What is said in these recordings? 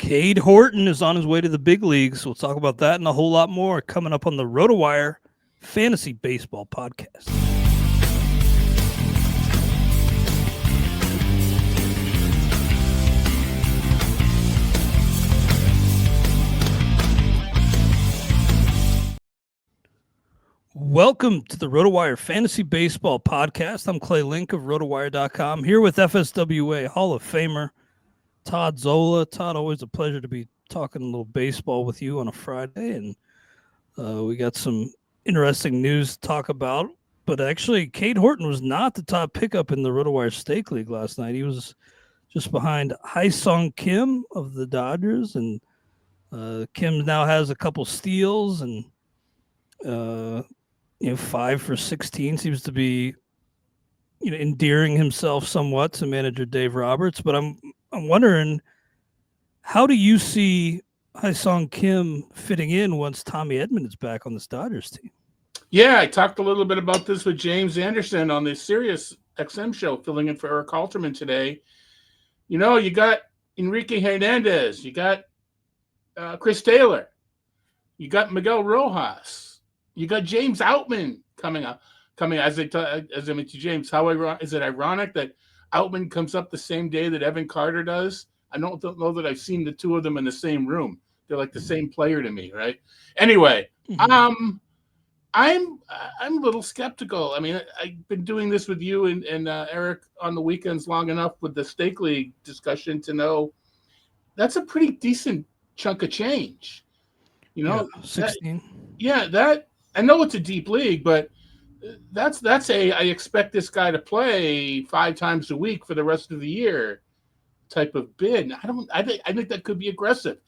Cade Horton is on his way to the big leagues. We'll talk about that and a whole lot more coming up on the RotoWire Fantasy Baseball Podcast. Welcome to the RotoWire Fantasy Baseball Podcast. I'm Clay Link of RotoWire.com, here with FSWA Hall of Famer Todd Zola. Todd, always a pleasure to be talking a little baseball with you on a Friday, and we got some interesting news to talk about. But actually, Cade Horton was not the top pickup in the RotoWire Stake League last night. He was just behind Hyeseong Kim of the Dodgers, and Kim now has a couple steals and 5 for 16 seems to be, endearing himself somewhat to manager Dave Roberts. But I'm wondering, how do you see Hyeseong Kim fitting in once Tommy Edman is back on this Dodgers team? Yeah, I talked a little bit about this with James Anderson on the Sirius XM show, filling in for Eric Halterman today. You got Enrique Hernandez, you got Chris Taylor, you got Miguel Rojas. You got James Outman coming as I mentioned to James. Is it ironic that Outman comes up the same day that Evan Carter does? I don't know that I've seen the two of them in the same room. They're like the same player to me, right? Anyway, I'm a little skeptical. I mean, I've been doing this with you and Eric on the weekends long enough with the Stake League discussion to know that's a pretty decent chunk of change. 16. I know it's a deep league, but that's I expect this guy to play 5 times a week for the rest of the year type of bid. I think that could be aggressive.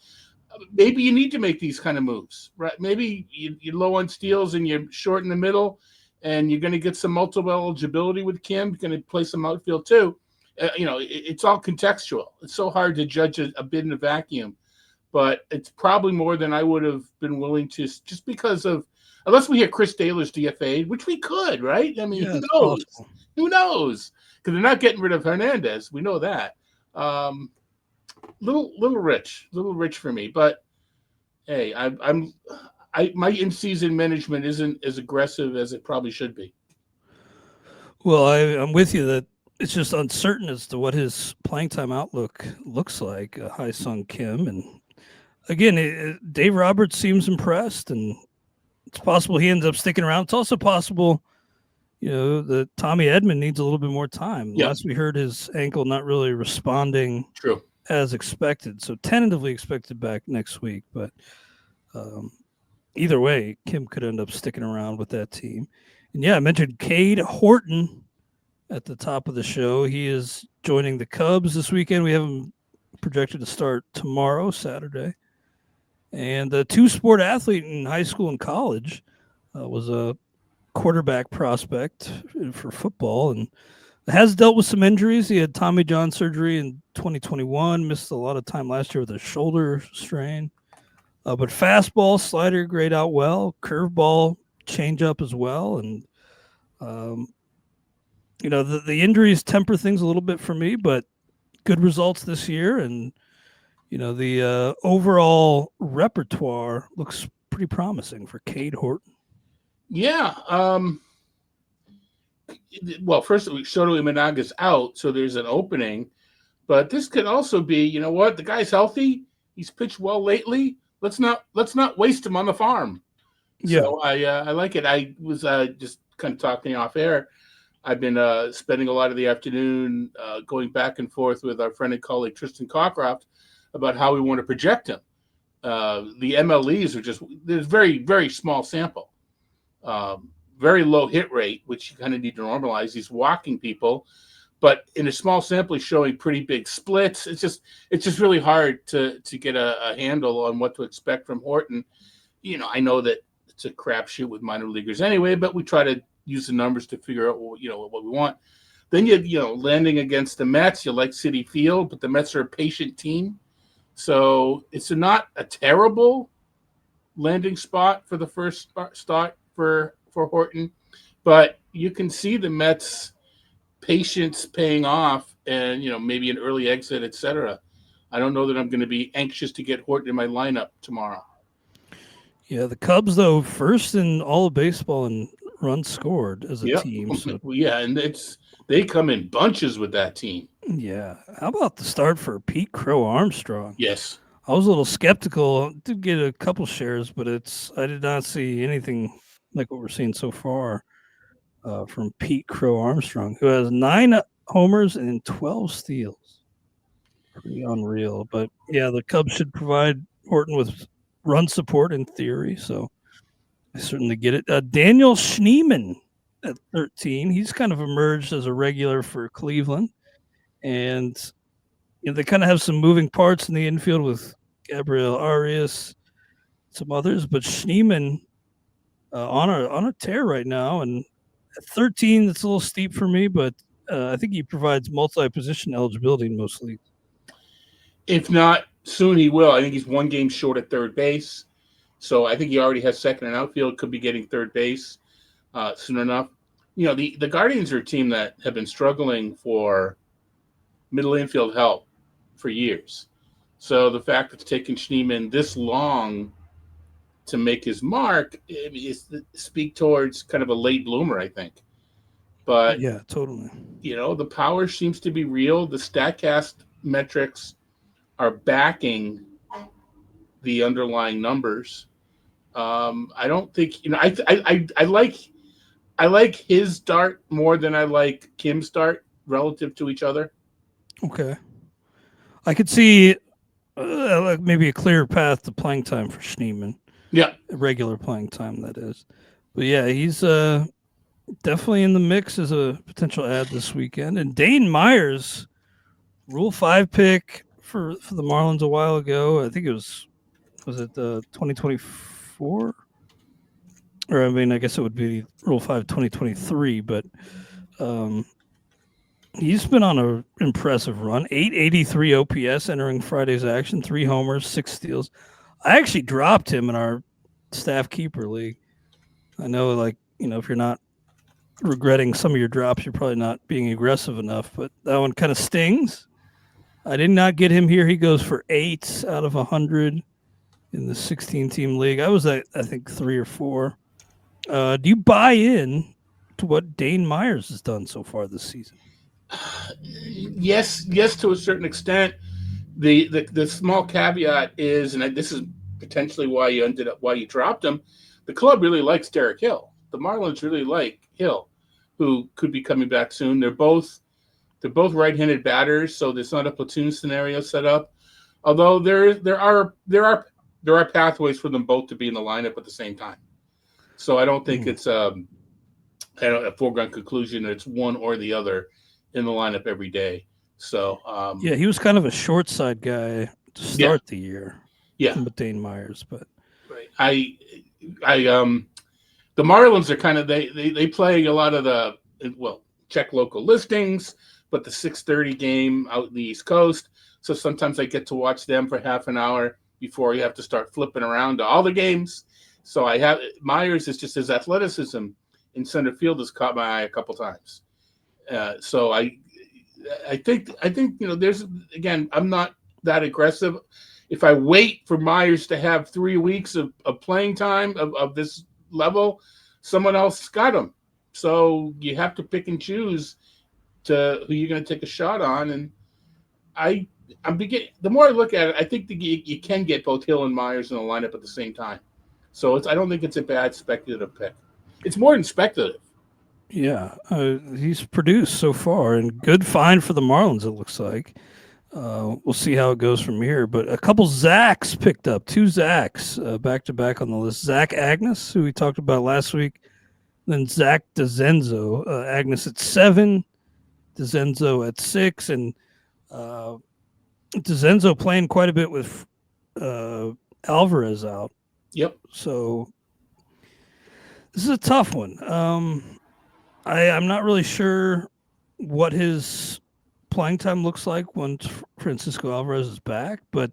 Maybe you need to make these kind of moves, right? Maybe you're low on steals and you're short in the middle, and you're going to get some multiple eligibility with Kim. You're going to play some outfield too. It's all contextual. It's so hard to judge a bid in a vacuum, but it's probably more than I would have been willing to, just because of, unless we hear Chris Taylor's DFA'd, which we could, right? I mean, who knows? Possible. Who knows? Because they're not getting rid of Hernandez. We know that. Little rich for me. But hey, my in-season management isn't as aggressive as it probably should be. Well, I'm with you that it's just uncertain as to what his playing time outlook looks like. Hyeseong Kim, and again, Dave Roberts seems impressed, and it's possible he ends up sticking around. It's also possible, that Tommy Edman needs a little bit more time. Yep. Last we heard, his ankle not really responding as expected. So tentatively expected back next week. But either way, Kim could end up sticking around with that team. And I mentioned Cade Horton at the top of the show. He is joining the Cubs this weekend. We have him projected to start tomorrow, Saturday. And a two-sport athlete in high school and college, was a quarterback prospect for football, and has dealt with some injuries. He had Tommy John surgery in 2021, missed a lot of time last year with a shoulder strain. But fastball, slider grade out well, curveball, changeup as well. And, the injuries temper things a little bit for me, but good results this year. And the overall repertoire looks pretty promising for Cade Horton. Yeah. Well, first, Shoto Imanaga's out, so there's an opening. But this could also be, the guy's healthy. He's pitched well lately. Let's not waste him on the farm. Yeah. So I like it. I was just kind of talking off air. I've been spending a lot of the afternoon going back and forth with our friend and colleague Tristan Cockcroft about how we want to project him. The MLEs are there's very, very small sample, very low hit rate, which you kind of need to normalize. He's walking people, but in a small sample, he's showing pretty big splits. It's just really hard to get a handle on what to expect from Horton. I know that it's a crapshoot with minor leaguers anyway, but we try to use the numbers to figure out what we want. Then landing against the Mets, you like Citi Field, but the Mets are a patient team. So it's not a terrible landing spot for the first start for Horton, but you can see the Mets' patience paying off, and maybe an early exit, etc. I don't know that I'm going to be anxious to get Horton in my lineup tomorrow. Yeah, the Cubs though first in all of baseball in runs scored as a Yep. team. So Yeah, and they come in bunches with that team. yeah, how about the start for Pete Crow Armstrong? Yes. I was a little skeptical. Did get a couple shares, but I did not see anything like what we're seeing so far from Pete Crow Armstrong, who has 9 homers and 12 steals. Pretty unreal. But yeah, the Cubs should provide Horton with run support in theory. So I certainly get it. Daniel Schneemann at 13. He's kind of emerged as a regular for Cleveland. And they kind of have some moving parts in the infield with Gabriel Arias, some others, but Schneemann on a tear right now. And at 13, it's a little steep for me, but I think he provides multi-position eligibility in most leagues. If not, soon he will. I think he's 1 game short at third base. So I think he already has second and outfield, could be getting third base soon enough. The Guardians are a team that have been struggling for middle infield help for years. So the fact that it's taken Schneemann this long to make his mark is speak towards kind of a late bloomer, I think. But yeah, totally. The power seems to be real. The StatCast metrics are backing the underlying numbers. I don't think I like his start more than I like Kim's start relative to each other. Okay, I could see maybe a clear path to playing time for Schneemann. Yeah, regular playing time, that is. But yeah, he's definitely in the mix as a potential ad this weekend. And Dane Myers, Rule 5 pick for the Marlins a while ago. I think it was it 2024? Or I guess it would be Rule 5 2023, but he's been on an impressive run. 883 OPS entering Friday's action, 3 homers, 6 steals. I actually dropped him in our staff keeper league. I know, if you're not regretting some of your drops, you're probably not being aggressive enough, but that one kind of stings. I did not get him here. He goes for 8 out of 100 in the 16-team league. I was at, I think, 3 or 4. Do you buy in to what Dane Myers has done so far this season? Yes, to a certain extent. The small caveat is, and this is potentially why you dropped him. The club really likes Derek Hill. The Marlins really like Hill, who could be coming back soon. They're both right-handed batters, so there's not a platoon scenario set up. Although there are pathways for them both to be in the lineup at the same time. So I don't think it's a foregone conclusion that it's one or the other in the lineup every day. So yeah, he was kind of a short side guy to start the year. Yeah, with Dane Myers, but right. The Marlins are kind of they play a lot of check local listings, but the 6:30 game out in the East Coast. So sometimes I get to watch them for half an hour before you have to start flipping around to all the games. So Myers is just his athleticism in center field has caught my eye a couple times. So I think there's, again, I'm not that aggressive. If I wait for Myers to have 3 weeks of playing time of this level, someone else got him. So you have to pick and choose to who you're going to take a shot on. And the more I look at it, I think you can get both Hill and Myers in the lineup at the same time. So I don't think it's a bad speculative pick. It's more than speculative. Yeah, he's produced so far, and good find for the Marlins, it looks like. We'll see how it goes from here. But a couple Zachs picked up, 2 Zachs back-to-back on the list. Zach Agnes, who we talked about last week, then Zach DeZenzo. Agnes at 7, DeZenzo at 6, and DeZenzo playing quite a bit with Alvarez out. Yep. So this is a tough one. I'm not really sure what his playing time looks like once Francisco Alvarez is back, but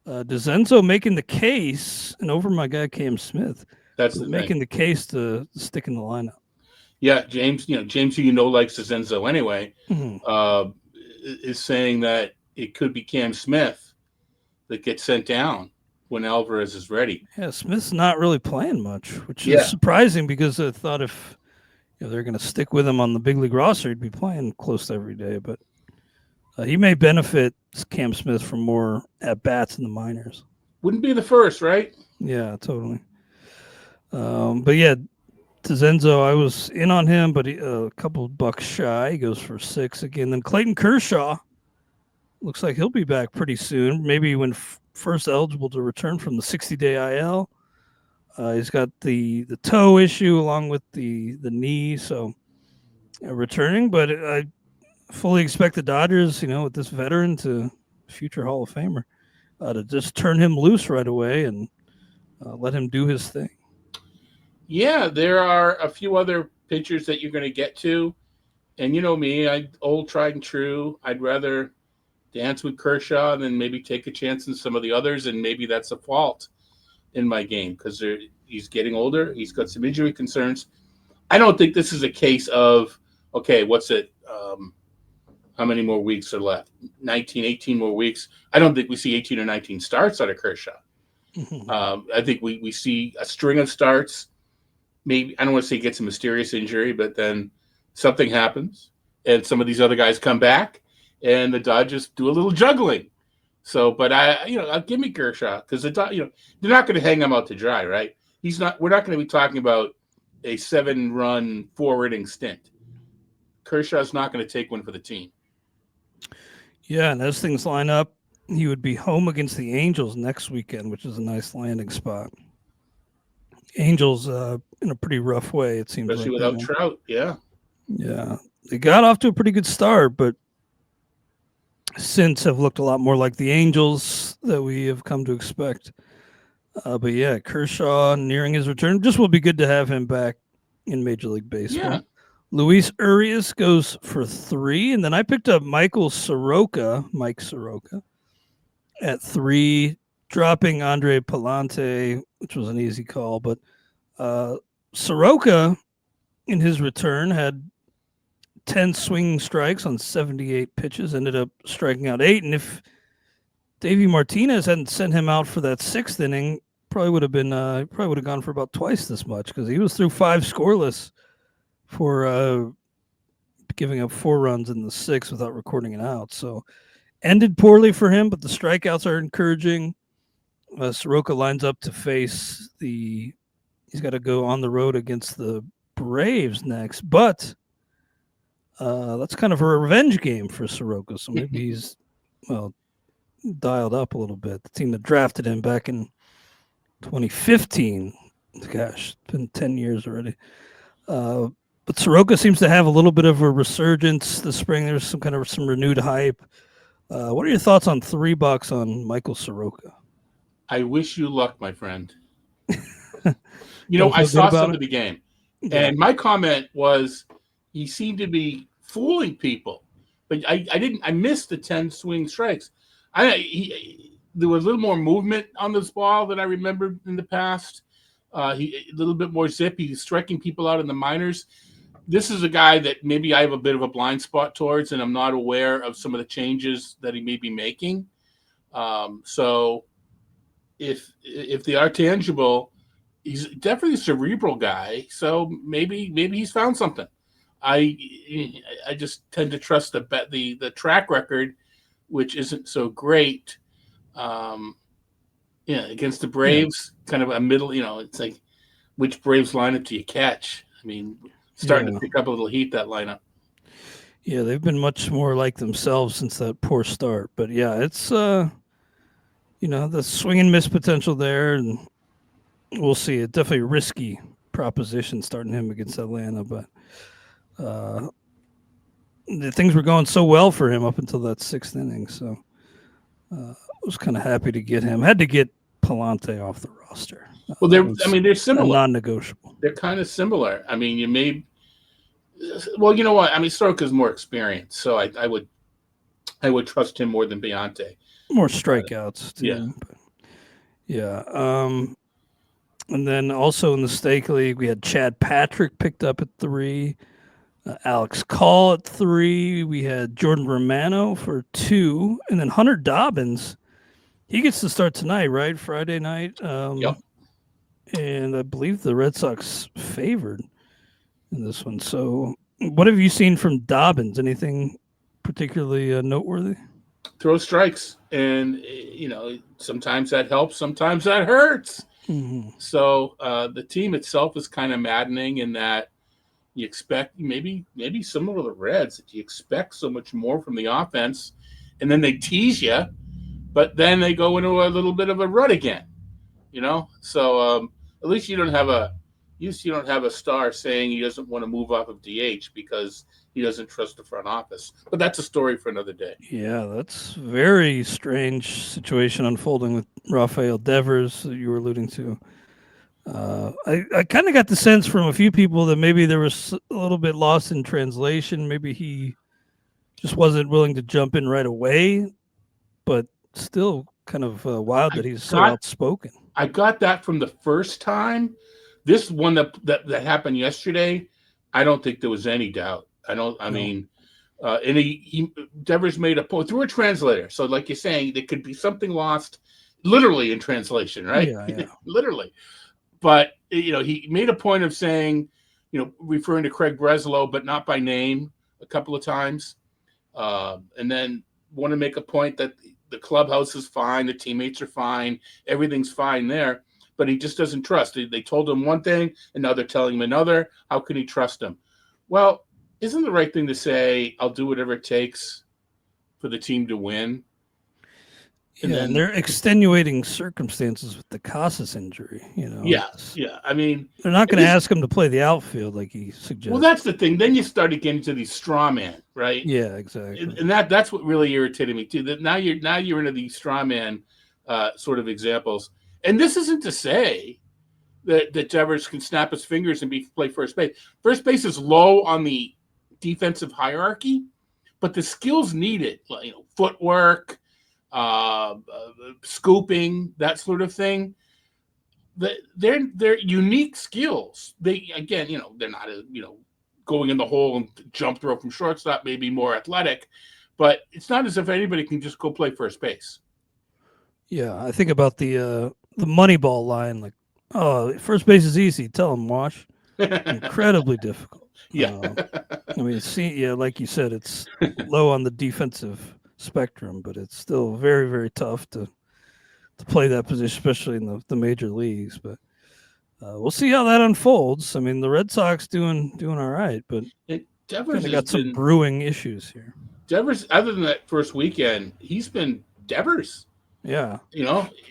DeZenzo making the case, and over my guy Cam Smith, making the case to stick in the lineup. Yeah, James, who likes DeZenzo anyway, is saying that it could be Cam Smith that gets sent down when Alvarez is ready. Yeah, Smith's not really playing much, which Yeah. is surprising because I thought if they're going to stick with him on the big league roster, he'd be playing close to every day. But he may benefit Cam Smith from more at bats in the minors. Wouldn't be the first, right? Yeah, totally. But yeah, Tizenzo, I was in on him, but a couple of bucks shy. He goes for 6 again. Then Clayton Kershaw looks like he'll be back pretty soon. Maybe when first eligible to return from the 60-day IL. He's got the toe issue along with the knee, so returning. But I fully expect the Dodgers, with this veteran to future Hall of Famer, to just turn him loose right away and let him do his thing. Yeah, there are a few other pitchers that you're going to get to. And you know me, old tried and true. I'd rather dance with Kershaw than maybe take a chance in some of the others. And maybe that's a fault in my game because he's getting older. He's got some injury concerns. I don't think this is a case of, okay, what's it? How many more weeks are left? 19, 18 more weeks. I don't think we see 18 or 19 starts out of Kershaw. I think we see a string of starts. Maybe I don't want to say he gets a mysterious injury, but then something happens and some of these other guys come back and the Dodgers do a little juggling. So, but I'll give me Kershaw because they're not going to hang him out to dry, right? We're not going to be talking about a 7-run 4-inning stint. Kershaw's not going to take one for the team. Yeah, and as things line up, he would be home against the Angels next weekend, which is a nice landing spot. Angels in a pretty rough way, it seems. Especially without Trout, yeah. Yeah. They got off to a pretty good start, but since have looked a lot more like the Angels that we have come to expect. But yeah, Kershaw nearing his return. Just will be good to have him back in Major League Baseball. Yeah. Luis Urias goes for 3, and then I picked up Mike Soroka, at 3, dropping Andre Palante, which was an easy call. But Soroka, in his return, had 10 swinging strikes on 78 pitches, ended up striking out 8. And if Davey Martinez hadn't sent him out for that 6th inning, probably would have gone for about twice this much because he was through 5 scoreless for giving up 4 runs in the 6th without recording an out. So ended poorly for him, but the strikeouts are encouraging. Soroka lines up to face he's got to go on the road against the Braves next, but that's kind of a revenge game for Soroka. So maybe he's, dialed up a little bit. The team that drafted him back in 2015, gosh, it's been 10 years already. But Soroka seems to have a little bit of a resurgence this spring. There's some renewed hype. What are your thoughts on $3 on Michael Soroka? I wish you luck, my friend. I saw some of the game, and my comment was he seemed to be fooling people, but I missed the 10 swing strikes. There was a little more movement on this ball than I remembered in the past. A little bit more zip. He's striking people out in the minors. This is a guy that maybe I have a bit of a blind spot towards, and I'm not aware of some of the changes that he may be making. So if they are tangible, he's definitely a cerebral guy. So maybe he's found something. I just tend to trust the track record, which isn't so great. Against the Braves, kind of a middle. It's like which Braves lineup do you catch? I mean, starting to pick up a little heat, that lineup. Yeah, they've been much more like themselves since that poor start. But yeah, it's the swing and miss potential there, and we'll see. It's definitely a risky proposition starting him against Atlanta, but the things were going so well for him up until that 6th inning. So I was kind of happy to get him. Had to get Palante off the roster. Well, they're similar, non-negotiable. They're kind of similar. I mean, you know what? I mean, Soroka's more experienced, so I would trust him more than Beyonce. More strikeouts, too. Yeah. But, yeah. And then also in the stake league, we had Chad Patrick picked up at 3. Alex Call at 3. We had Jordan Romano for 2. And then Hunter Dobbins, he gets to start tonight, right? Friday night. Yep. And I believe the Red Sox favored in this one. So what have you seen from Dobbins? Anything particularly noteworthy? Throw strikes. And, sometimes that helps, sometimes that hurts. Mm-hmm. So the team itself is kind of maddening in that you expect maybe similar to the Reds that you expect so much more from the offense, and then they tease you, but then they go into a little bit of a rut again. So at least you don't have a star saying he doesn't want to move off of DH because he doesn't trust the front office. But that's a story for another day. Yeah, that's very strange situation unfolding with Rafael Devers that you were alluding to. I kind of got the sense from a few people that maybe there was a little bit lost in translation. Maybe he just wasn't willing to jump in right away, but still kind of wild that he's so outspoken. I got that from the first time. This one that happened yesterday, I don't think there was any doubt. And Devers made a point through a translator. So like you're saying, there could be something lost literally in translation, right? Yeah. Literally. But, he made a point of saying, referring to Craig Breslow, but not by name a couple of times. And then want to make a point that the clubhouse is fine, the teammates are fine, everything's fine there, but he just doesn't trust. They told him one thing, and now they're telling him another. How can he trust them? Well, isn't the right thing to say, I'll do whatever it takes for the team to win? And they're extenuating circumstances with the Casas injury, Yeah. I mean, they're not going to ask him to play the outfield like he suggested. Well, that's the thing. Then you start getting into these straw man, right? Yeah, exactly. And that's what really irritated me too. That now you're into these straw man sort of examples. And this isn't to say that Devers can snap his fingers and play first base. First base is low on the defensive hierarchy, but the skills needed, like footwork, scooping, that sort of thing. They're unique skills. They're not going in the hole and jump throw from shortstop, maybe more athletic, but it's not as if anybody can just go play first base. Yeah, I think about the Moneyball line, like, oh, first base is easy. Tell him, Wash. Incredibly difficult. Yeah. Like you said, it's low on the defensive spectrum, but it's still very, very tough to play that position, especially in the major leagues. But we'll see how that unfolds. I mean, the Red Sox doing all right, but Devers got some brewing issues here. Devers, other than that first weekend, he's been Devers. Yeah.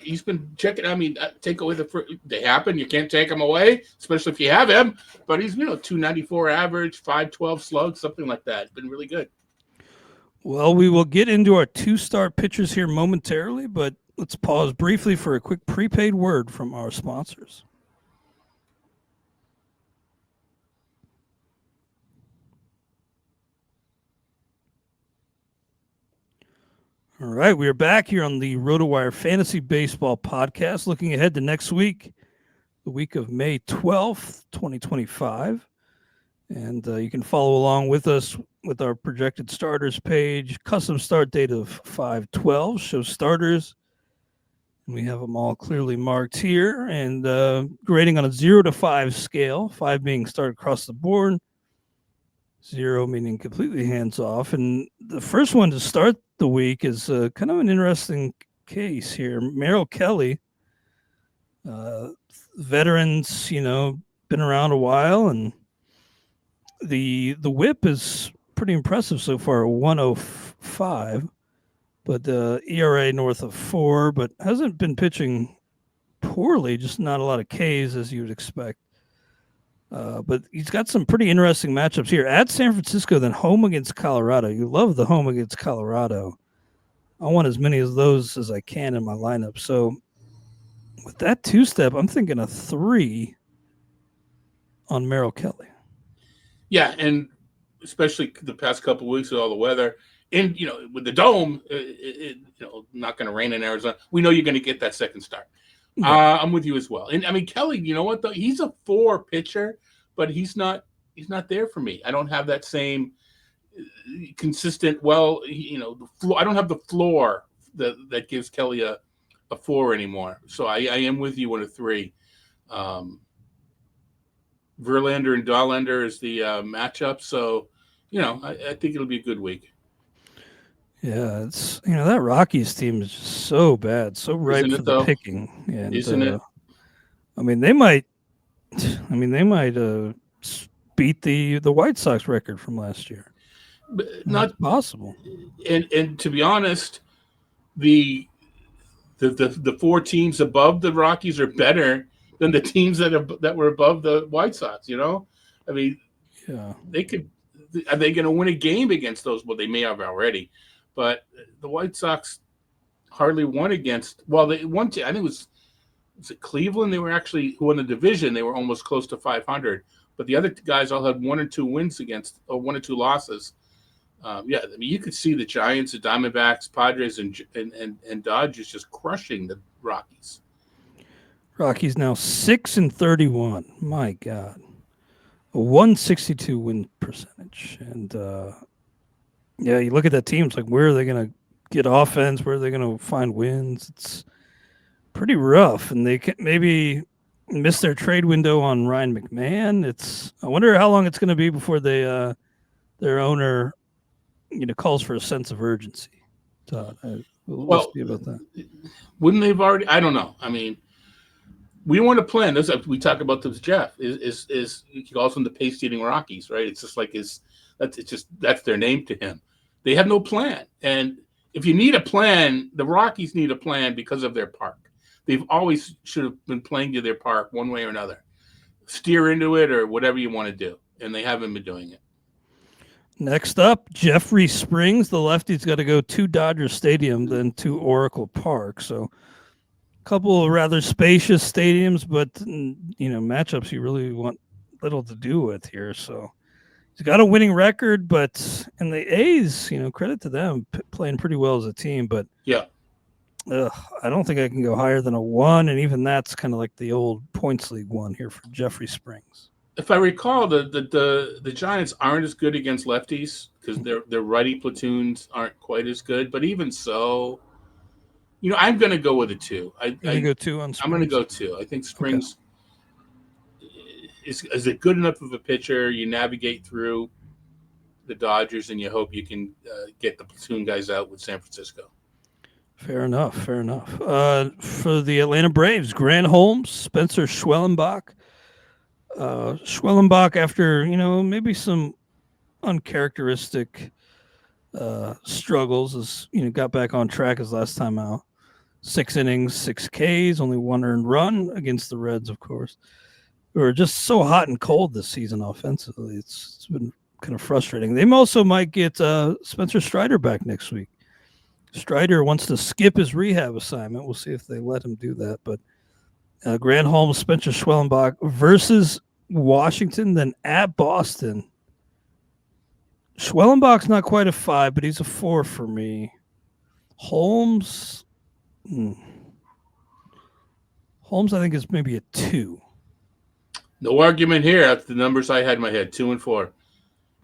He's been checking. I mean, take away they happen. You can't take him away, especially if you have him. But he's, 294 average, 512 slug, something like that. It's been really good. Well, we will get into our two-star pitchers here momentarily, but let's pause briefly for a quick prepaid word from our sponsors. All right, we are back here on the RotoWire Fantasy Baseball Podcast, looking ahead to next week, the week of May 12th, 2025. And you can follow along with us with our projected starters page. Custom start date of 5/12 shows starters. And we have them all clearly marked here. And grading on a 0 to 5 scale, 5 being start across the board, 0 meaning completely hands off. And the first one to start the week is kind of an interesting case here. Merrill Kelly, veterans, been around a while, and the whip is pretty impressive so far, 105, but the ERA north of 4, but hasn't been pitching poorly, just not a lot of Ks as you would expect. But he's got some pretty interesting matchups here at San Francisco, then home against Colorado. You love the home against Colorado. I want as many of those as I can in my lineup. So with that two-step, I'm thinking a 3 on Merrill Kelly. Yeah, and especially the past couple of weeks with all the weather, and with the dome, not going to rain in Arizona. We know you're going to get that second start. I'm with you as well. And I mean, Kelly, you know what though? He's a 4 pitcher, but he's not he's not there for me. I don't have that same consistent. Well, I don't have the floor that gives Kelly a 4 anymore. So I am with you on a 3. Verlander and Dollander is the matchup. So, I think it'll be a good week. Yeah, it's that Rockies team is just so bad, so ripe Isn't for it, the though? picking. And Isn't it? I mean, they might. Beat the White Sox record from last year. But Not not possible. and to be honest, the 4 teams above the Rockies are better than the teams that were above the White Sox. I mean, Yeah, they could. Are they going to win a game against those? Well, they may have already, but the White Sox hardly won against. Well, they won. I think it was Cleveland. They were actually who won the division. They were almost close to 500, but the other guys all had 1 or 2 wins against, or 1 or 2 losses. I mean, you could see the Giants, the Diamondbacks, Padres, and Dodgers just crushing the Rockies. Rockies now 6-31. My God, a 162 win percentage, and you look at that team. It's like, where are they going to get offense? Where are they going to find wins? It's pretty rough, and they can maybe miss their trade window on Ryan McMahon. I wonder how long it's going to be before their owner calls for a sense of urgency. Todd, we'll see about that. Wouldn't they've already? I don't know. I mean, we want to plan. We talk about this, Jeff. He calls them the pace-eating Rockies, right? It's just like that's their name to him. They have no plan, and if you need a plan, the Rockies need a plan because of their park. They've always should have been playing to their park one way or another. Steer into it or whatever you want to do, and they haven't been doing it. Next up, Jeffrey Springs. The lefty's got to go to Dodger Stadium, then to Oracle Park. So a couple of rather spacious stadiums, but, matchups you really want little to do with here. So he's got a winning record, but in the A's, credit to them, playing pretty well as a team. But yeah, I don't think I can go higher than a 1, and even that's kind of like the old points league 1 here for Jeffrey Springs. If I recall, the Giants aren't as good against lefties because their righty platoons aren't quite as good. But even so, I'm going to go with a 2. I'm going to go 2 on Springs. I'm going to go 2. I think Springs is a good enough of a pitcher. You navigate through the Dodgers, and you hope you can get the platoon guys out with San Francisco. Fair enough. For the Atlanta Braves, Grant Holmes, Spencer Schwellenbach. Schwellenbach, after maybe some uncharacteristic struggles, got back on track his last time out. 6 innings, 6 Ks, only 1 earned run against the Reds, of course. We were just so hot and cold this season offensively. It's been kind of frustrating. They also might get Spencer Strider back next week. Strider wants to skip his rehab assignment. We'll see if they let him do that. But Grant Holmes, Spencer Schwellenbach versus Washington, then at Boston. Schwellenbach's not quite a 5, but he's a 4 for me. Holmes, I think, is maybe a 2. No argument here. That's the numbers I had in my head, 2 and 4.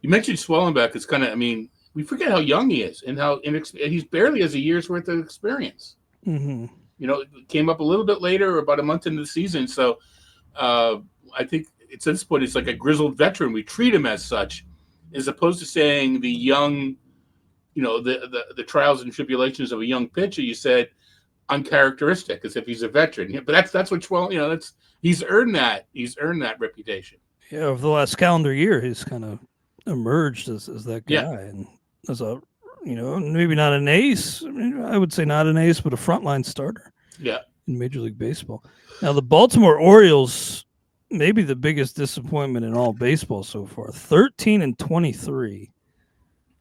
You mentioned Schwellenbach. It's kind of, we forget how young he is and how he's barely has a year's worth of experience. Mm-hmm. It came up a little bit later, about a month into the season. So I think at this point, it's like a grizzled veteran. We treat him as such, as opposed to saying the young, the trials and tribulations of a young pitcher. You said uncharacteristic, as if he's a veteran. But that's what he's earned that. He's earned that reputation. Yeah, over the last calendar year, he's kind of emerged as that guy, and as a maybe not an ace. I would say not an ace, but a frontline starter. Yeah, in Major League Baseball. Now the Baltimore Orioles, maybe the biggest disappointment in all baseball so far, 13-23,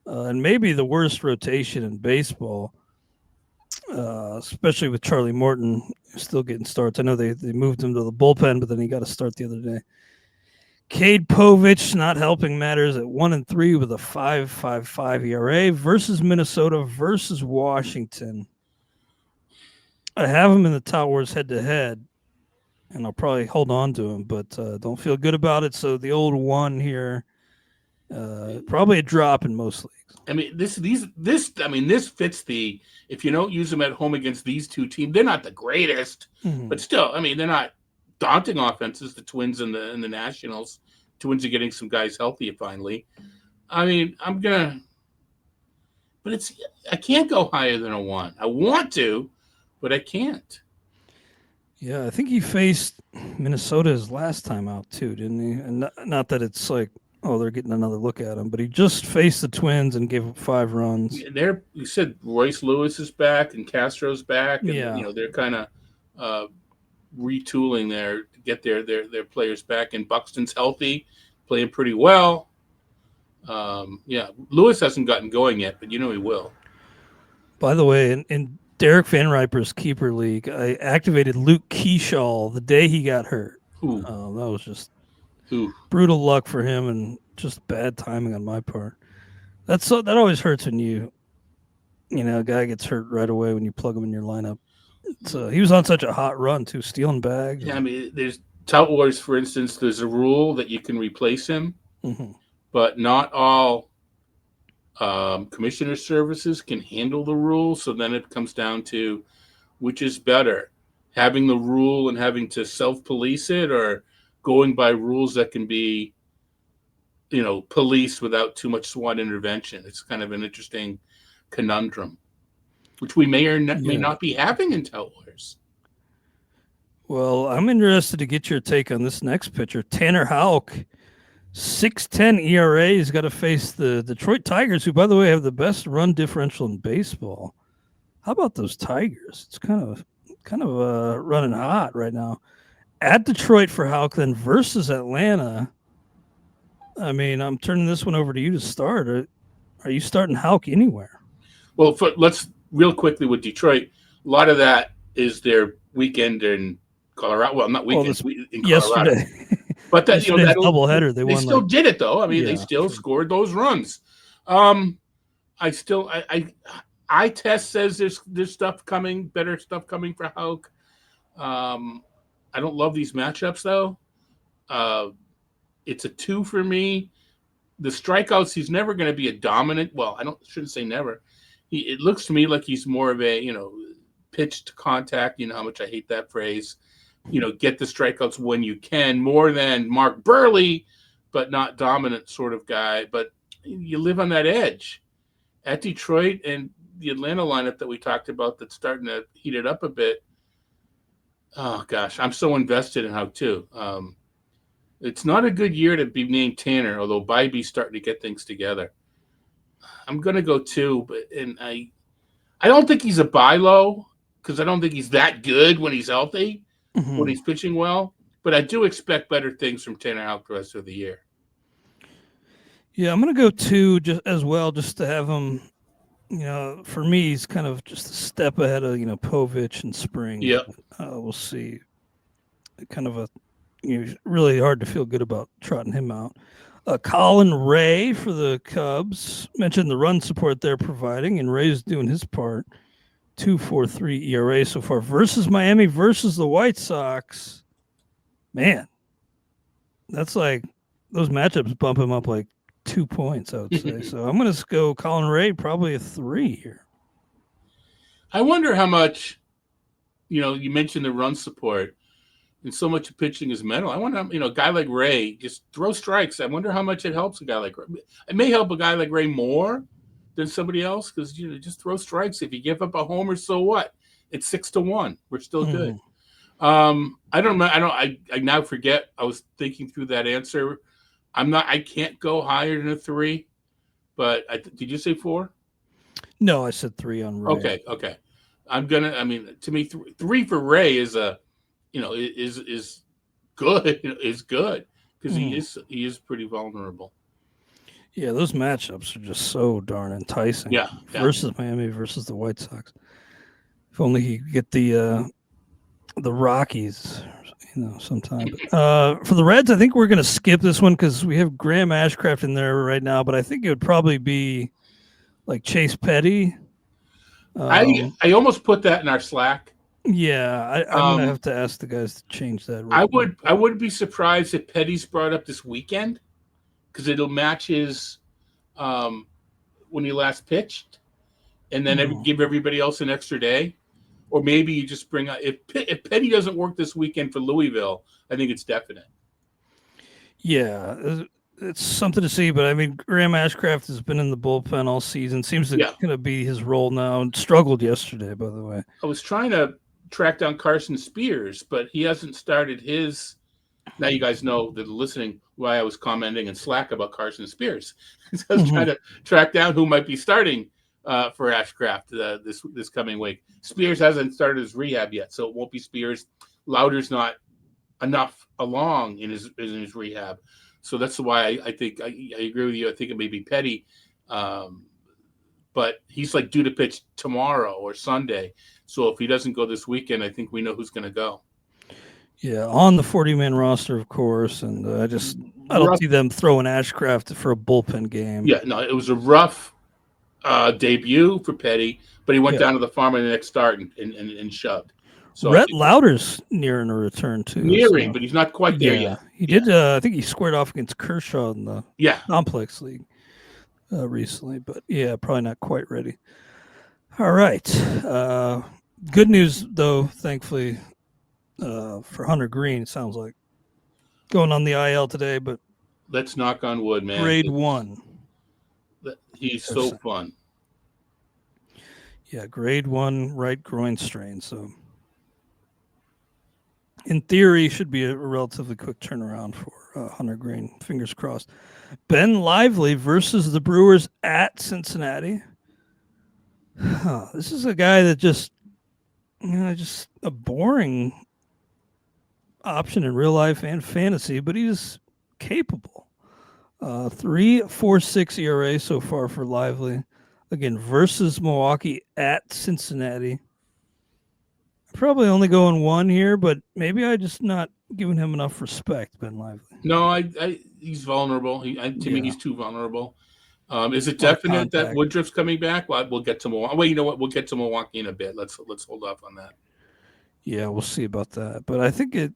and maybe the worst rotation in baseball, especially with Charlie Morton still getting starts. I know they moved him to the bullpen, but then he got a start the other day. Cade Povich not helping matters at 1-3 with a 5.55 ERA versus Minnesota versus Washington. I have him in the Top Wars head-to-head. and I'll probably hold on to him, but don't feel good about it. So the old one here, probably a drop in most leagues. I mean, this fits the, if you don't use them at home against these two teams, they're not the greatest, but still, I mean, they're not daunting offenses. The Twins and the Nationals. Twins are getting some guys healthy finally. I mean, but I can't go higher than a 1. I want to, but I can't. Yeah, I think he faced Minnesota his last time out too, didn't he? And not that it's like, oh, they're getting another look at him, but he just faced the Twins and gave up 5 runs. You said Royce Lewis is back and Castro's back, and Yeah. they're kind of retooling to get their players back. And Buxton's healthy, playing pretty well. Lewis hasn't gotten going yet, but he will. By the way, in Derek Van Riper's keeper league, I activated Luke Keyshaw the day he got hurt. Ooh. That was just brutal luck for him and just bad timing on my part. That always hurts when a guy gets hurt right away when you plug him in your lineup. So he was on such a hot run too, stealing bags. Yeah, I mean, there's Tout Wars, for instance. There's a rule that you can replace him, but not all commissioner services can handle the rule. So then it comes down to which is better, having the rule and having to self-police it, or going by rules that can be, policed without too much SWAT intervention. It's kind of an interesting conundrum, which we may or may not be having in Tout Wars. Well, I'm interested to get your take on this next pitcher, Tanner Houck. 6.10 ERA. He's got to face the Detroit Tigers, who, by the way, have the best run differential in baseball. How about those Tigers? It's kind of running hot right now. At Detroit for Houck, then versus Atlanta. I mean, I'm turning this one over to you to start. Are you starting Houck anywhere? Well, let's real quickly with Detroit. A lot of that is their weekend in Colorado. Well, not weekend, in Colorado. Yesterday. But that doubleheader, they still did it though. I mean, they still scored those runs. I test says there's stuff coming, better stuff coming for Houck. I don't love these matchups though. It's a 2 for me. The strikeouts, he's never going to be a dominant. Well, shouldn't say never. It looks to me like he's more of a pitch to contact. You know how much I hate that phrase. Get the strikeouts when you can, more than Mark Burley, but not dominant sort of guy. But you live on that edge. At Detroit and the Atlanta lineup that we talked about that's starting to heat it up a bit. Oh, gosh, I'm so invested in Houck too. It's not a good year to be named Tanner, although Bybee's starting to get things together. I'm going to go 2, and I don't think he's a buy low because I don't think he's that good when he's healthy. When he's pitching well, but I do expect better things from Tanner Houck the rest of the year. Yeah, I'm going to go 2 just to have him, for me, he's kind of just a step ahead of, Povich and Spring. Yeah. We'll see. Kind of really hard to feel good about trotting him out. Colin Ray for the Cubs. Mentioned the run support they're providing, and Ray's doing his part. 2.43 ERA so far versus Miami versus the White Sox. Man, that's like those matchups bump him up like 2 points, I would say. So I'm going to go Colin Ray, probably a 3 here. I wonder how much, you mentioned the run support, and so much of pitching is mental. I wonder, a guy like Ray, just throw strikes. I wonder how much it helps a guy like Ray. It may help a guy like Ray more than somebody else because just throw strikes. If you give up a homer, so what? It's 6-1. We're still good. I don't know. I now forget. I was thinking through that answer. I can't go higher than a 3. But did you say 4? No, I said 3 on Ray. Okay. To me, 3 for Ray is is good. Is good because he is pretty vulnerable. Yeah, those matchups are just so darn enticing. Yeah. Versus Miami versus the White Sox. If only he could get the Rockies, sometime. For the Reds, I think we're going to skip this one because we have Graham Ashcraft in there right now, but I think it would probably be like Chase Petty. I almost put that in our Slack. Yeah, I'm gonna have to ask the guys to change that. I would be surprised if Petty's brought up this weekend because it'll match his when he last pitched, and then give everybody else an extra day. Or maybe you just bring out if Petty doesn't work this weekend for Louisville, I think it's definite. Yeah, it's something to see. But I mean, Graham Ashcraft has been in the bullpen all season. Seems to kind of be his role now, and struggled yesterday. By the way, I was trying to track down Carson Spears, but he hasn't started his. Now you guys know that listening why I was commenting in Slack about Carson Spears. So I was trying to track down who might be starting for Ashcraft this coming week. Spears hasn't started his rehab yet, so it won't be Spears. Lauder's not enough along in his rehab, so that's why I think I agree with you. I think it may be Petty, but he's like due to pitch tomorrow or Sunday. So if he doesn't go this weekend, I think we know who's going to go. Yeah, on the 40-man roster, of course, and I don't see them throwing Ashcraft for a bullpen game. Yeah, no, it was a rough debut for Petty, but he went down to the farm in the next start and shoved. So Rhett Lauder's nearing a return too. But he's not quite there yet. He did. I think he squared off against Kershaw in the complex league recently, but probably not quite ready. All right. Good news though, thankfully, for Hunter Green. It sounds like going on the IL today, but let's knock on wood, man. Grade 1. He's so fun. Yeah, grade 1 right groin strain. So, in theory, should be a relatively quick turnaround for Hunter Green. Fingers crossed. Ben Lively versus the Brewers at Cincinnati. This is a guy that just a boring option in real life and fantasy, but he's capable. 3.46 ERA so far for Lively. Again, versus Milwaukee at Cincinnati. Probably only going 1 here, but maybe I just not giving him enough respect, Ben Lively. No, he's vulnerable. To me, he's too vulnerable. Is it definite that Woodruff's coming back? Well, we'll get to Milwaukee. Well, you know what? We'll get to Milwaukee in a bit. Let's hold off on that. Yeah, we'll see about that. But I think it.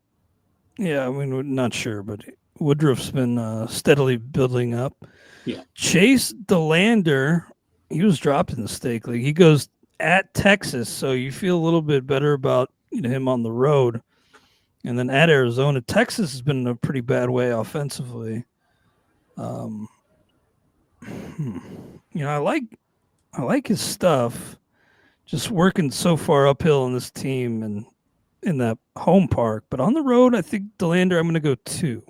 Yeah, I mean, we're not sure, but Woodruff's been steadily building up. Yeah. Chase DeLander, he was dropped in the Stake League. He goes at Texas, so you feel a little bit better about him on the road. And then at Arizona, Texas has been in a pretty bad way offensively. I like his stuff. Just working so far uphill in this team and in that home park, but on the road, I think DeLander, I'm going to go 2.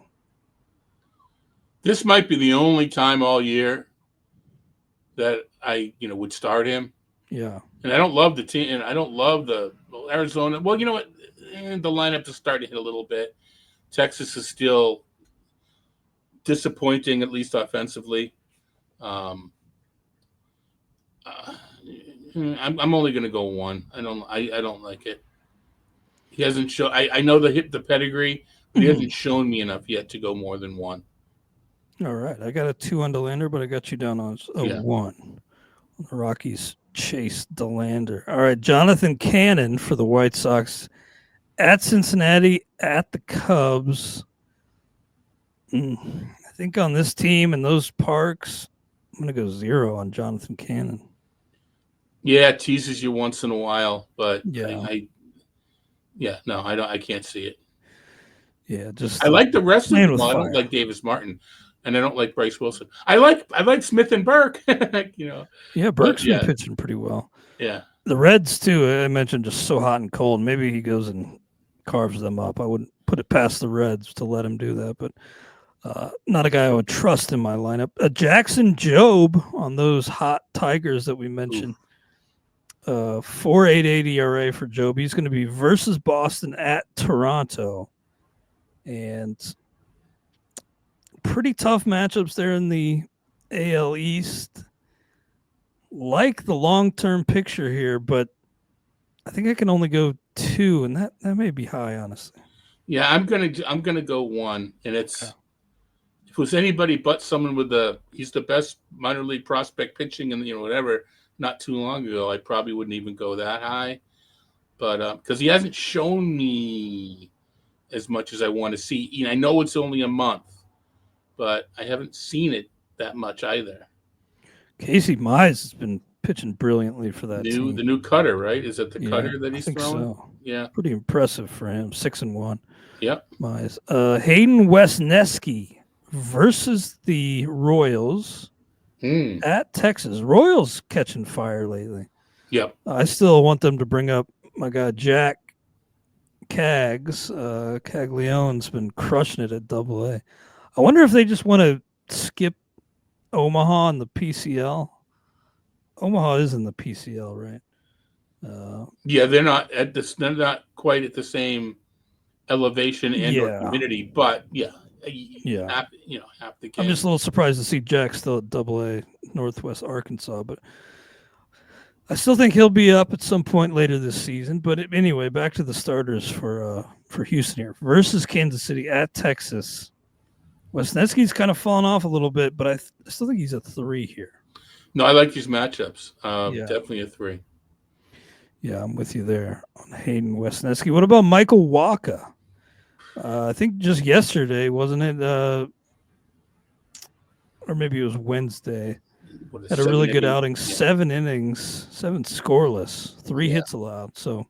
This might be the only time all year that I, would start him. Yeah. And I don't love the team, and I don't love the Arizona. Well, you know what? The lineup is starting to hit a little bit. Texas is still disappointing, at least offensively. I'm only going to go 1. I don't like it. He hasn't shown. I know the pedigree, but he hasn't shown me enough yet to go more than 1. All right, I got a 2 on DeLander, but I got you down on a 1. The Rockies chase DeLander. All right, Jonathan Cannon for the White Sox at Cincinnati at the Cubs. I think on this team and those parks, I'm going to go 0 on Jonathan Cannon. Yeah, it teases you once in a while, but I can't see it. Yeah, just I like the rest of them. I don't like Davis Martin, and I don't like Bryce Wilson. I like Smith and Burke. Yeah, Burke's been pitching pretty well. Yeah, the Reds too. I mentioned just so hot and cold. Maybe he goes and carves them up. I wouldn't put it past the Reds to let him do that, but not a guy I would trust in my lineup. Jackson Jobe on those hot Tigers that we mentioned. 4.88 ERA for Jobe. He's going to be versus Boston at Toronto. And pretty tough matchups there in the AL East. Like the long-term picture here, but I think I can only go 2, and that may be high, honestly. Yeah, I'm gonna go 1, and it's if it was anybody but someone with he's the best minor league prospect pitching and whatever. Not too long ago, I probably wouldn't even go that high. but because he hasn't shown me as much as I want to see. I know it's only a month, but I haven't seen it that much either. Casey Mize has been pitching brilliantly for that team. The new cutter, right? Is it the Yeah, cutter that I he's think throwing? so. Yeah. Pretty impressive for him. 6-1. Yep. Mize. Hayden Wesneski versus the Royals at Texas. Royals catching fire lately. Yep. I still want them to bring up my guy Jack Cags. Cagliano's been crushing it at AA. I wonder if they just want to skip Omaha and the PCL. Omaha is in the PCL, right? Yeah, they're not at this. They're not quite at the same elevation and or humidity, but half the game. I'm just a little surprised to see Jack still at AA Northwest Arkansas, but I still think he'll be up at some point later this season. But anyway, back to the starters for Houston here versus Kansas City at Texas. Wesneski's kind of fallen off a little bit, but I still think he's a 3 here. No, I like these matchups. Definitely a 3. Yeah, I'm with you there on Hayden Wesneski. What about Michael Wacha? I think just yesterday, wasn't it? Or maybe it was Wednesday. Had a really good outing. 7 innings, 7 scoreless, 3 hits allowed. So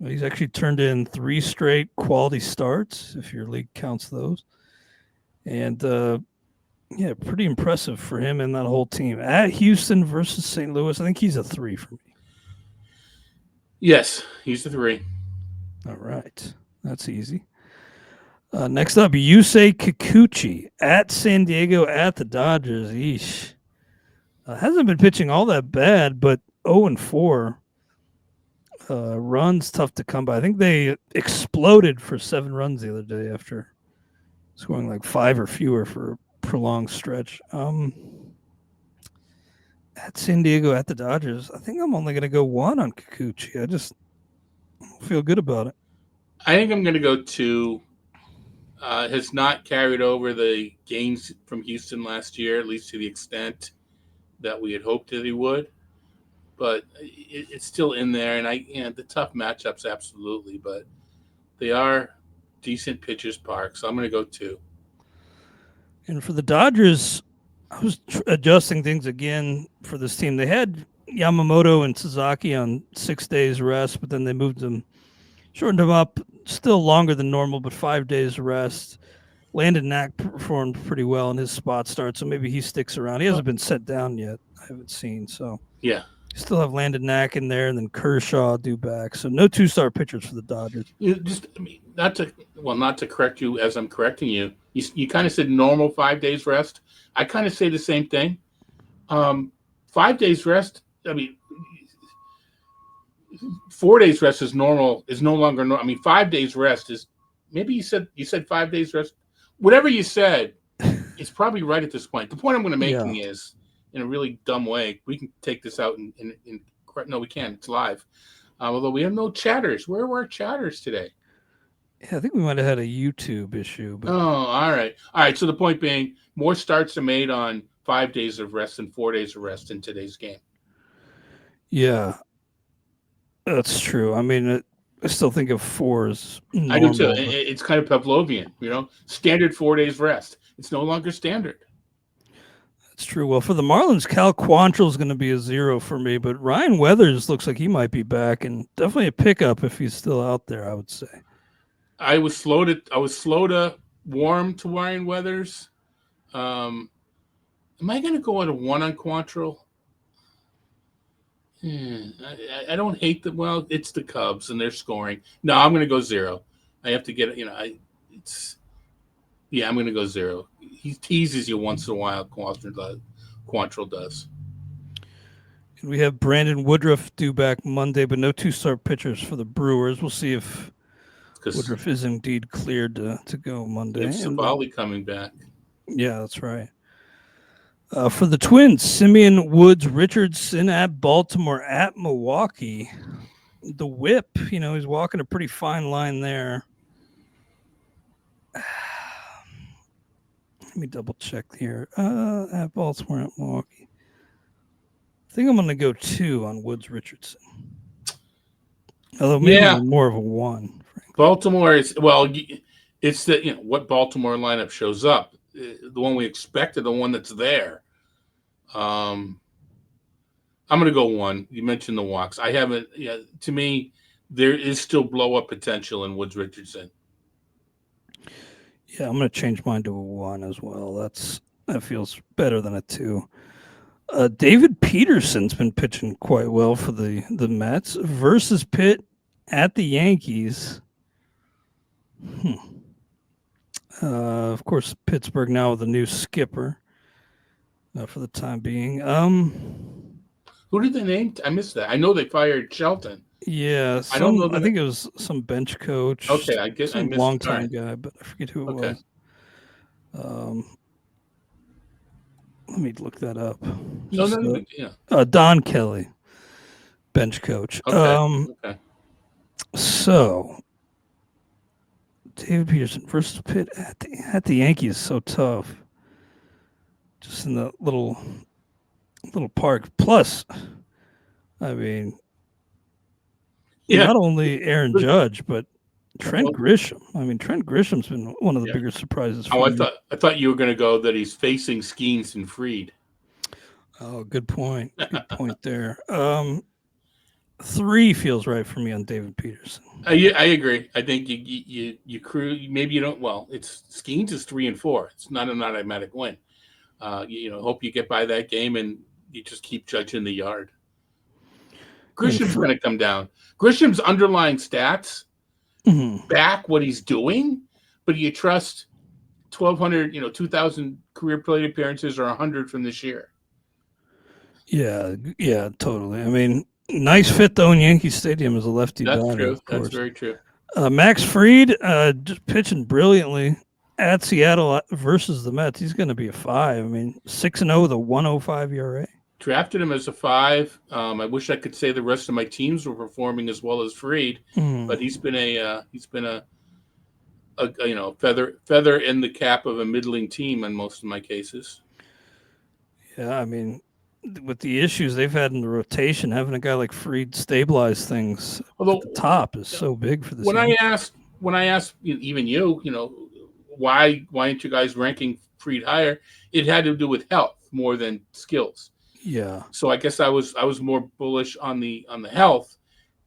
he's actually turned in 3 straight quality starts, if your league counts those. And pretty impressive for him and that whole team. At Houston versus St. Louis, I think he's a 3 for me. Yes, he's a 3. All right. That's easy. Next up, Yusei Kikuchi at San Diego at the Dodgers. Eesh. Hasn't been pitching all that bad, but 0-4. Runs tough to come by. I think they exploded for 7 runs the other day after scoring like 5 or fewer for a prolonged stretch. At San Diego at the Dodgers, I think I'm only going to go 1 on Kikuchi. I just don't feel good about it. I think I'm going to go 2. Has not carried over the gains from Houston last year, at least to the extent that we had hoped that he would. But it's still in there, and the tough matchups, absolutely. But they are decent pitchers' park, so I'm going to go 2. And for the Dodgers, I was adjusting things again for this team. They had Yamamoto and Sasaki on 6 days rest, but then they shortened them up still longer than normal, but 5 days rest. Landon Knack performed pretty well in his spot start, so maybe he sticks around. He hasn't been set down yet. I haven't seen, so yeah. Still have Landon Knack in there, and then Kershaw due back. So no 2-star pitchers for the Dodgers. Not to correct you as I'm correcting you. You kind of said normal 5 days rest. I kind of say the same thing. 5 days rest. 4 days rest is normal. Is no longer normal. 5 days rest is. Maybe you said 5 days rest. Whatever you said, it's probably right at this point. The point I'm going to making is, in a really dumb way, we can take this out and no, we can't. It's live. Although we have no chatters. Where were our chatters today? Yeah, I think we might have had a YouTube issue. But... Oh, all right. So the point being, more starts are made on 5 days of rest than 4 days of rest in today's game. Yeah, that's true. I still think of 4 as normal. I do too. It's kind of Pavlovian, standard 4 days rest. It's no longer standard. That's true. Well, for the Marlins, Cal Quantrill is going to be a 0 for me, but Ryan Weathers looks like he might be back, and definitely a pickup if he's still out there, I would say. I was slow to warm to Ryan Weathers. Am I going to go at a 1 on Quantrill? I don't hate them. Well, it's the Cubs and they're scoring. No, I'm going to go 0. I have to get it. I'm going to go 0. He teases you once in a while. Quantrill does. And we have Brandon Woodruff due back Monday, but no 2-star pitchers for the Brewers. We'll see if Woodruff is indeed cleared to go Monday. If Savali coming back. Yeah, that's right. For the Twins, Simeon, Woods, Richardson at Baltimore, at Milwaukee. The whip, he's walking a pretty fine line there. Let me double check here. At Baltimore, at Milwaukee. I think I'm going to go 2 on Woods, Richardson. Although maybe Yeah, more of a 1. Baltimore is it's the what Baltimore lineup shows up, the one we expected, the one that's there. I'm going to go 1. You mentioned the walks. I haven't. Yeah, to me, there is still blow up potential in Woods Richardson. Yeah, I'm going to change mine to a 1 as well. That feels better than a 2. David Peterson's been pitching quite well for the Mets versus Pitt at the Yankees. Of course, Pittsburgh now with a new skipper for the time being. Who did they name? I missed that. I know they fired Shelton. Yeah, I don't know. I think it was some bench coach. Okay, I guess I some missed. longtime guy, but I forget who it was. Let me look that up. Don Kelly, bench coach. Okay. So David Peterson versus Pitt at the Yankees is so tough. Just in the little park. Plus, I mean, not only Aaron Judge, but Trent Grisham. I mean, Trent Grisham's been one of the bigger surprises. I thought you were going to go that he's facing Skeens and Fried. Oh, good point. Good point there. 3 feels right for me on David Peterson. I agree. I think you crew. Maybe you don't. Well, it's Skeens is 3 and 4. It's not an automatic win. Hope you get by that game and you just keep judging the yard. Grisham's going to come down. Grisham's underlying stats back what he's doing, but you trust 1,200, 2,000 career plate appearances or 100 from this year. Yeah, totally. I mean, nice fit though in Yankee Stadium as a lefty. That's true. That's very true. Max Fried just pitching brilliantly at Seattle versus the Mets. He's going to be a 5. I mean, 6-0 with a 1.05 ERA. Drafted him as a 5. I wish I could say the rest of my teams were performing as well as Fried, but he's been a feather in the cap of a middling team in most of my cases. Yeah, I mean, with the issues they've had in the rotation, having a guy like Fried stabilize things at the top is so big for this. When I asked even why aren't you guys ranking Fried higher? It had to do with health more than skills. Yeah. So I guess I was more bullish on the health.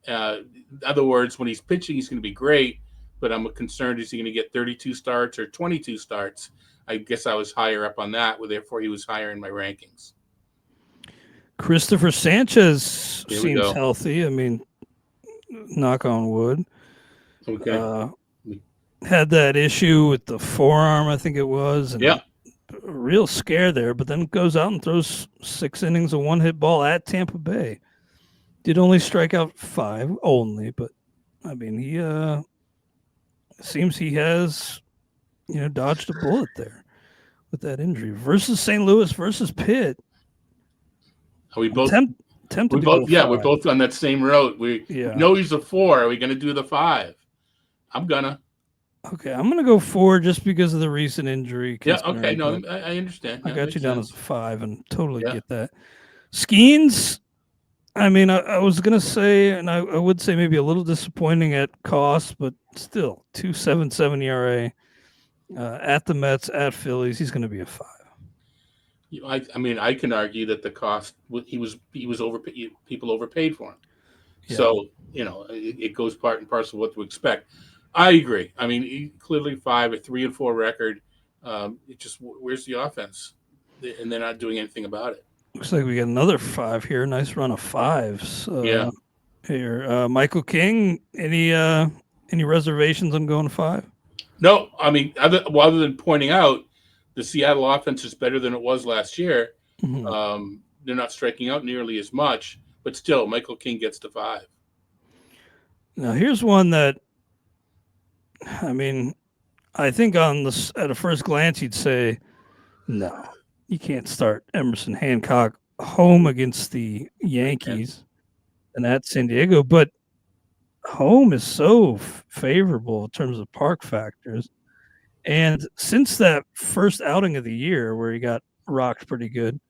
In other words, when he's pitching, he's going to be great, but I'm concerned is he going to get 32 starts or 22 starts? I guess I was higher up on that, therefore he was higher in my rankings. Christopher Sanchez seems healthy. I mean, knock on wood. Okay. Had that issue with the forearm, I think it was. And yeah. A real scare there, but then goes out and throws 6 innings of 1-hit ball at Tampa Bay. Did only strike out 5 only, but I mean, he seems he has, dodged a bullet there with that injury. Versus St. Louis versus Pitt. Are we both tempted to go 5. We're both on that same road. We know he's a 4. Are we going to do the 5? I'm gonna. Okay, I'm gonna go 4 just because of the recent injury. Yeah. Okay. No, I understand. I got you down as a 5, and totally get that. Skeens. I mean, I was gonna say, and I would say maybe a little disappointing at cost, but still 2.77 ERA at the Mets at Phillies. He's going to be a 5. I mean, I can argue that the cost he was overpaid. People overpaid for him. Yeah. So it goes part and parcel of what to expect. I agree. I mean, clearly 5, a 3-4 record. It just where's the offense, and they're not doing anything about it. Looks like we got another 5 here. Nice run of 5s. Yeah. Here, Michael King. Any reservations on going 5? No. I mean, other than pointing out the Seattle offense is better than it was last year. Mm-hmm. They're not striking out nearly as much, but still, Michael King gets to 5. Now, here's one that, I mean, I think at a first glance, you'd say, no, you can't start Emerson Hancock home against the Yankees and at San Diego, but home is so favorable in terms of park factors. And since that first outing of the year where he got rocked pretty good,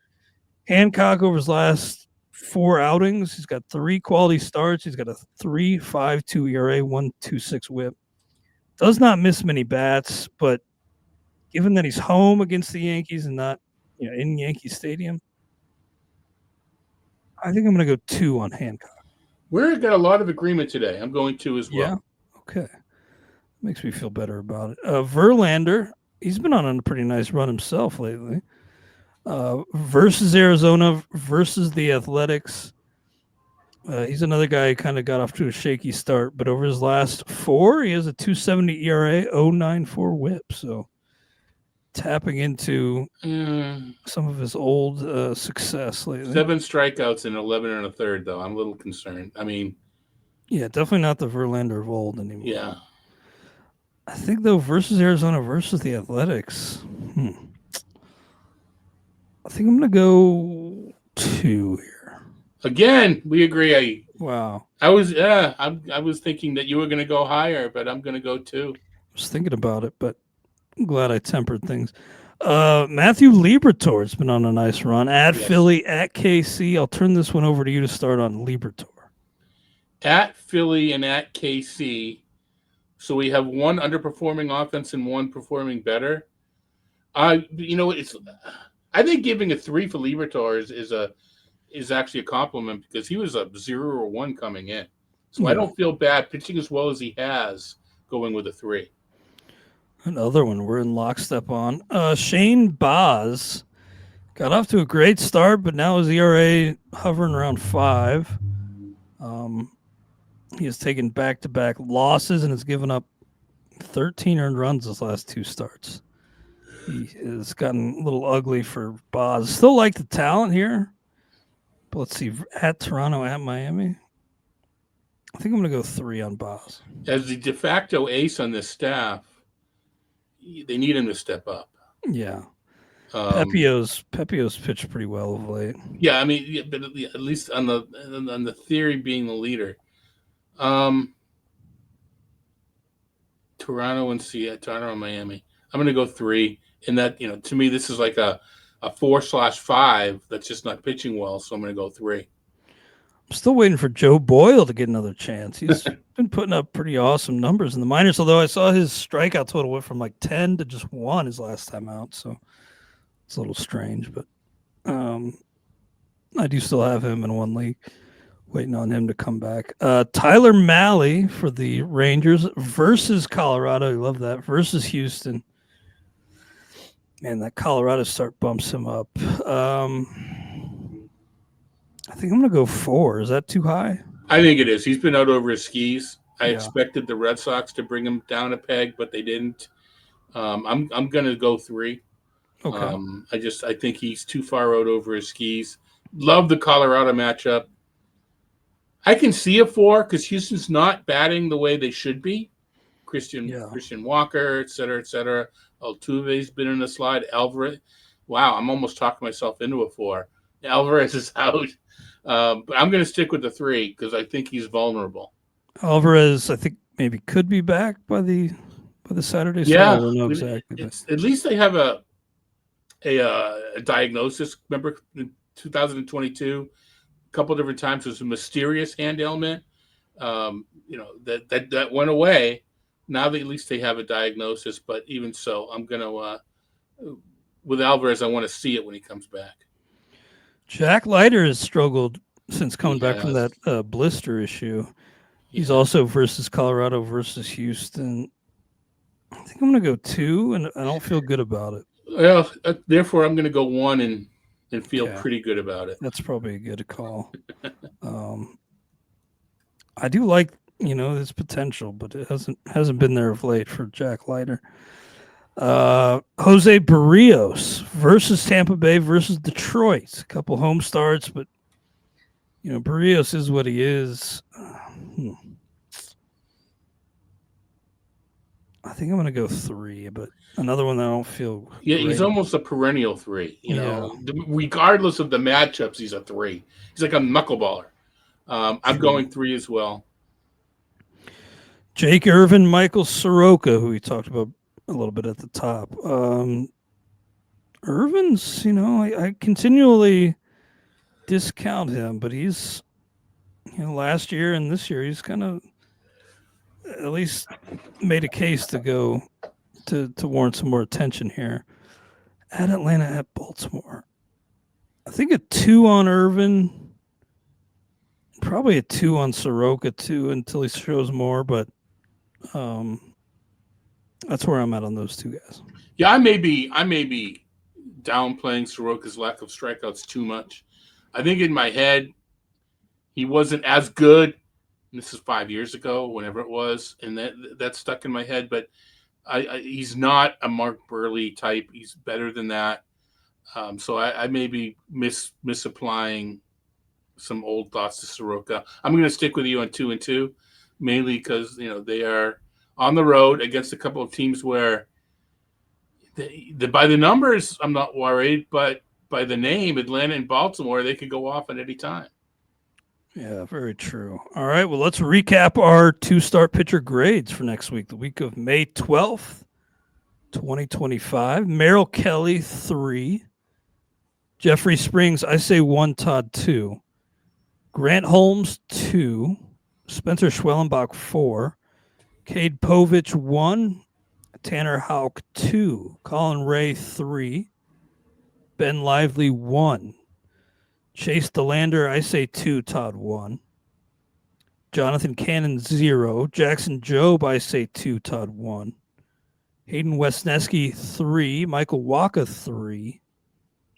Hancock over his last 4 outings. He's got 3 quality starts. He's got a 3.52 ERA, 1.26 WHIP. Does not miss many bats, but given that he's home against the Yankees and not in Yankee Stadium, I think I'm going to go 2 on Hancock. We're got a lot of agreement today. I'm going 2 as well. Yeah. Okay. Makes me feel better about it. Verlander, he's been on a pretty nice run himself lately. Versus Arizona, versus the Athletics. He's another guy who kind of got off to a shaky start, but over his last 4, he has a 2.70 ERA, 0.94 WHIP. So tapping into some of his old success lately. 7 strikeouts in 11 1/3, though. I'm a little concerned. I mean, yeah, definitely not the Verlander of old anymore. Yeah. I think, though, versus Arizona, versus the Athletics, I think I'm going to go 2 here. Again, we agree. Wow. I was thinking that you were going to go higher, but I'm going to go 2. I was thinking about it, but I'm glad I tempered things. Matthew Liberatore has been on a nice run at Philly, at KC. I'll turn this one over to you to start on Liberatore. At Philly and at KC. So we have one underperforming offense and one performing better. I think giving a 3 for Liberatore is actually a compliment because he was a 0 or 1 coming in. So I don't feel bad pitching as well as he has going with a 3. Another one we're in lockstep on. Shane Baz got off to a great start, but now his ERA hovering around 5. He has taken back-to-back losses and has given up 13 earned runs his last 2 starts. He has gotten a little ugly for Baz. Still like the talent here. But let's see. At Toronto, at Miami. I think I'm going to go 3 on Baz. As the de facto ace on this staff, they need him to step up. Yeah. Pepio's pitched pretty well of late. Yeah, I mean, but at least on the theory being the leader. Toronto and Toronto and Miami. I'm going to go 3. And that, to me, this is like a 4/5 that's just not pitching well. So I'm going to go 3. I'm still waiting for Joe Boyle to get another chance. He's been putting up pretty awesome numbers in the minors, although I saw his strikeout total went from like 10 to just 1 his last time out. So it's a little strange, but I do still have him in 1 league, waiting on him to come back. Tyler Mahle for the Rangers versus Colorado. I love that. Versus Houston. Man, that Colorado start bumps him up. I think I'm going to go 4. Is that too high? I think it is. He's been out over his skis. I expected the Red Sox to bring him down a peg, but they didn't. I'm going to go 3. Okay. I think he's too far out over his skis. Love the Colorado matchup. I can see a 4 because Houston's not batting the way they should be. Christian Walker, et cetera, et cetera. Altuve's been in the slide. Alvarez. Wow, I'm almost talking myself into a 4. Alvarez is out. But I'm going to stick with the 3 because I think he's vulnerable. Alvarez, I think maybe could be back by the Saturday. Yeah, I don't know exactly. At least they have a diagnosis. Remember, in 2022, a couple different times there was a mysterious hand ailment. That went away. Now that at least they have a diagnosis, but even so, I'm gonna with Alvarez. I want to see it when he comes back. Jack Leiter has struggled since coming back from that blister issue. He's also versus Colorado versus Houston. I think I'm going to go 2, and I don't feel good about it. Well, therefore, I'm going to go 1 and feel pretty good about it. That's probably a good call. I do like his potential, but it hasn't been there of late for Jack Leiter. Jose Barrios versus Tampa Bay versus Detroit. A couple home starts, but Barrios is what he is. I think I'm going to go 3, but another one that I don't feel. Yeah, he's almost a perennial 3. Regardless of the matchups, he's a 3. He's like a knuckleballer. I'm going 3 as well. Jake Irvin, Michael Soroka, who we talked about a little bit at the top. Irvin's, I continually discount him, but he's, last year and this year, he's kind of at least made a case to go to warrant some more attention here. At Atlanta, at Baltimore. I think a 2 on Irvin, probably a 2 on Soroka too until he shows more, but that's where I'm at on those two guys. Yeah, I may be downplaying Soroka's lack of strikeouts too much. I think in my head, he wasn't as good. This is 5 years ago, whenever it was, and that stuck in my head. But he's not a Mark Burley type. He's better than that. So I may be misapplying some old thoughts to Soroka. I'm going to stick with you on 2 and 2, mainly because they are on the road against a couple of teams where by the numbers I'm not worried, but by the name, Atlanta and Baltimore, they could go off at any time. Yeah, very true. All right, well, let's recap our 2-start pitcher grades for next week, the week of May 12th, 2025. Merrill Kelly, 3. Jeffrey Springs, I say 1, Todd 2. Grant Holmes, 2. Spencer Schwellenbach, 4. Cade Povich, 1. Tanner Houck, 2. Colin Ray, 3. Ben Lively, 1. Chase DeLander, I say 2, Todd 1. Jonathan Cannon, 0. Jackson Jobe, I say 2, Todd 1. Hayden Wesneski, 3. Michael Waka, 3.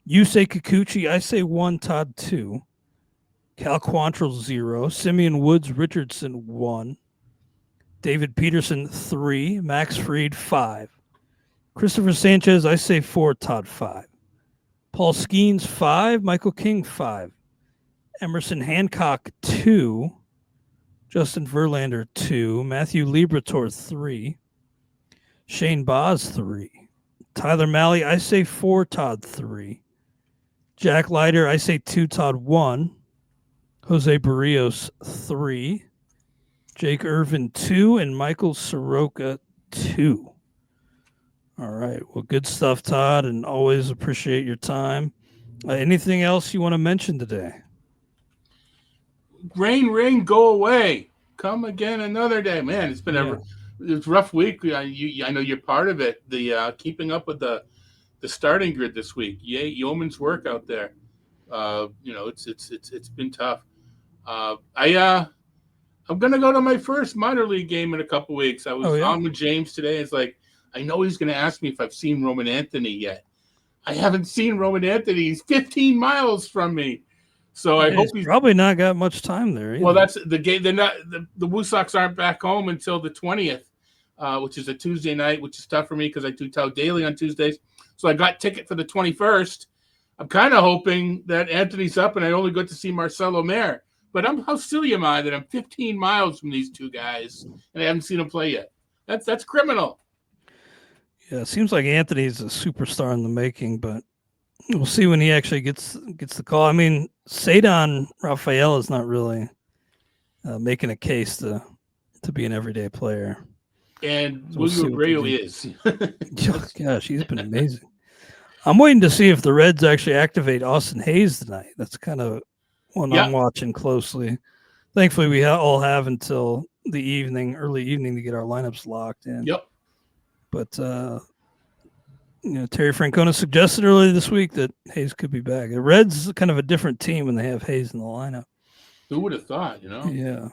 Yusei Kikuchi, I say 1, Todd 2. Cal Quantrill, 0. Simeon Woods Richardson, 1. David Peterson, 3. Max Fried, 5. Christopher Sanchez, I say 4, Todd 5. Paul Skeens, 5. Michael King, 5. Emerson Hancock, 2. Justin Verlander, 2. Matthew Liberatore, 3. Shane Boz, 3. Tyler Mahle, I say 4, Todd 3. Jack Leiter, I say 2, Todd 1. Jose Barrios, 3. Jake Irvin, 2. And Michael Soroka, 2. All right. Well, good stuff, Todd, and always appreciate your time. Anything else you want to mention today? Rain, go away. Come again another day. Man, it's been a rough week. I know you're part of it. The keeping up with the starting grid this week. Yeoman's work out there. It's been tough. I'm gonna go to my first minor league game in a couple weeks. I was on with James today. It's like, I know he's gonna ask me if I've seen Roman Anthony yet. I haven't seen Roman Anthony. He's 15 miles from me. So I hope he's probably not got much time there either. Well, that's the game. They're not the Woo Sox aren't back home until the 20th, which is a Tuesday night, which is tough for me because I do Tout Daily on Tuesdays. So I got ticket for the 21st. I'm kind of hoping that Anthony's up and I only get to see Marcelo Mayer. But how silly am I that I'm 15 miles from these two guys and I haven't seen them play yet? That's criminal. Yeah, it seems like Anthony's a superstar in the making, but we'll see when he actually gets the call. I mean, Cedon Rafael is not really making a case to be an everyday player. And William Abreu is. Gosh, he's been amazing. I'm waiting to see if the Reds actually activate Austin Hayes tonight. That's kind of one I'm watching closely. Thankfully, we all have until the early evening, to get our lineups locked in. Yep. But Terry Francona suggested earlier this week that Hayes could be back. The Reds are kind of a different team when they have Hayes in the lineup. Who would have thought, Yeah.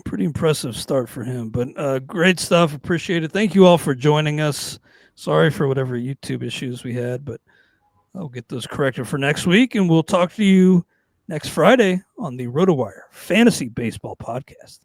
Pretty impressive start for him. But great stuff. Appreciate it. Thank you all for joining us. Sorry for whatever YouTube issues we had, but I'll get those corrected for next week. And we'll talk to you next Friday on the RotoWire Fantasy Baseball Podcast.